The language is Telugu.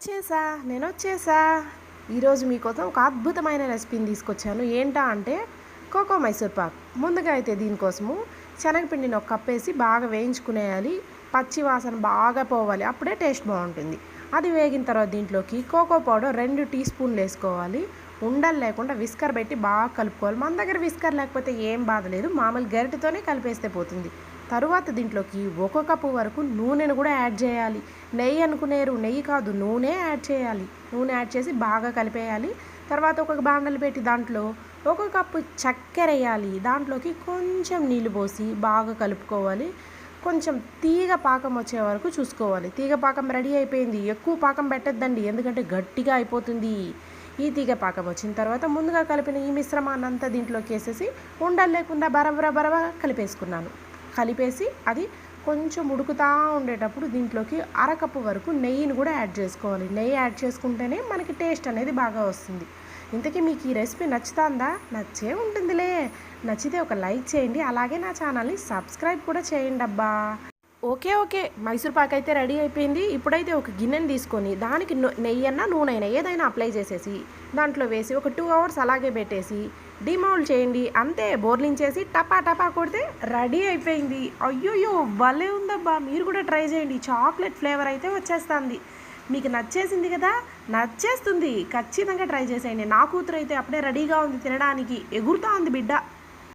నేనొచ్చేసా ఈరోజు మీకోసం ఒక అద్భుతమైన రెసిపీని తీసుకొచ్చాను. ఏంటా అంటే కోకో మైసూర్ పాక్. ముందుగా అయితే దీనికోసము శనగపిండిని ఒక కప్ వేసి బాగా వేయించుకునేయాలి. పచ్చి వాసన బాగా పోవాలి, అప్పుడే టేస్ట్ బాగుంటుంది. అది వేగిన తర్వాత దీంట్లోకి కోకో పౌడర్ 2 టీ స్పూన్లు వేసుకోవాలి. ఉండలు లేకుండా విస్కర్ పెట్టి బాగా కలుపుకోవాలి. మన దగ్గర విస్కర్ లేకపోతే ఏం బాధ లేదు, మామూలు గరిటెతోనే కలిపేస్తే పోతుంది. తరువాత దీంట్లోకి 1 కప్పు వరకు నూనెను కూడా యాడ్ చేయాలి. నెయ్యి అనుకునేరు, నెయ్యి కాదు, నూనె యాడ్ చేయాలి. నూనె యాడ్ చేసి బాగా కలిపేయాలి. తర్వాత ఒక బాండలు పెట్టి దాంట్లో 1 కప్పు చక్కెర వేయాలి. దాంట్లోకి కొంచెం నీళ్ళు పోసి బాగా కలుపుకోవాలి. కొంచెం తీగ పాకం వచ్చే వరకు చూసుకోవాలి. తీగ పాకం రెడీ అయిపోయింది. ఎక్కువ పాకం పెట్టద్దండి, ఎందుకంటే గట్టిగా అయిపోతుంది. ఈ తీగ పాకం వచ్చిన తర్వాత ముందుగా కలిపిన ఈ మిశ్రమాన్ని అంతా దీంట్లోకి వేసేసి ఉండలు లేకుండా బరబర కలిపేసుకున్నాను. కలిపేసి అది కొంచెం ఉడుకుతూ ఉండేటప్పుడు దీంట్లోకి 1 కప్పు వరకు నెయ్యిని కూడా యాడ్ చేసుకోవాలి. నెయ్యి యాడ్ చేసుకుంటేనే మనకి టేస్ట్ అనేది బాగా వస్తుంది. ఇంతకీ మీకు ఈ రెసిపీ నచ్చుతుందా? నచ్చే ఉంటుందిలే. నచ్చితే ఒక లైక్ చేయండి, అలాగే నా ఛానల్ని సబ్స్క్రైబ్ కూడా చేయండి అబ్బా. ఓకే, మైసూర్ పాక్ అయితే రెడీ అయిపోయింది. ఇప్పుడైతే ఒక గిన్నెని తీసుకొని దానికి నెయ్యి అన్నా నూనె అయినా ఏదైనా అప్లై చేసేసి దాంట్లో వేసి ఒక 2 అవర్స్ అలాగే పెట్టేసి డిమౌల్డ్ చేయండి. అంతే, బోర్లించేసి టపా కొడితే రెడీ అయిపోయింది. అయ్యోయ్యో, భలే ఉందబ్బా. మీరు కూడా ట్రై చేయండి. చాక్లెట్ ఫ్లేవర్ అయితే వచ్చేస్తుంది. మీకు నచ్చేసింది కదా? నచ్చేస్తుంది, ఖచ్చితంగా ట్రై చేసేయండి. నా కూతురు అయితే అప్పుడే రెడీగా ఉంది తినడానికి, ఎగురుతా ఉంది బిడ్డ.